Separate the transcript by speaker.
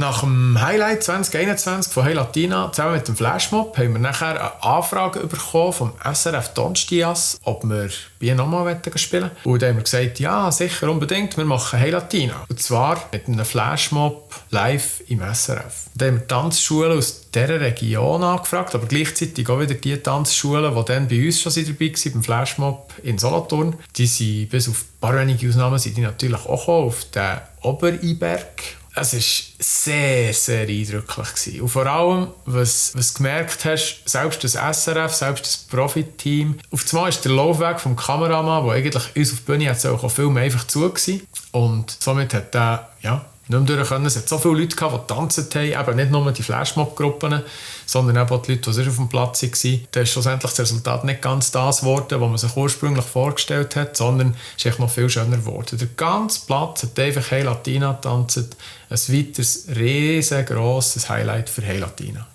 Speaker 1: Nach dem Highlight 2021 von Hey Latina zusammen mit dem Flashmob haben wir nachher eine Anfrage bekommen vom SRF Donstias, ob wir bei ihnen nochmal spielen wollen. Und dann haben wir gesagt, ja, sicher, unbedingt, wir machen Hey Latina. Und zwar mit einem Flashmob live im SRF. Dann haben wir Tanzschulen aus dieser Region angefragt, aber gleichzeitig auch wieder die Tanzschulen, die dann bei uns schon dabei waren, beim Flashmob in Solothurn. Die sind, bis auf ein paar wenige Ausnahmen, sind die natürlich auch gekommen, auf den Oberiberg. Es war sehr, sehr eindrücklich. Und vor allem, was du gemerkt hast, selbst das SRF, selbst das Profiteam, auf einmal ist der Laufweg vom Kameramann, der eigentlich uns auf die Bühne filmen einfach zu gewesen. Und somit hat er, nicht mehr durch können. Es hat so viele Leute gehabt, die getanzt haben, eben nicht nur die Flashmob-Gruppen, sondern auch die Leute, die sonst auf dem Platz waren. Da ist schlussendlich das Resultat nicht ganz das geworden, was man sich ursprünglich vorgestellt hat, sondern es ist noch viel schöner geworden. Der ganze Platz hat einfach Hey Latina getanzt. Ein weiteres riesengroßes Highlight für Hey Latina.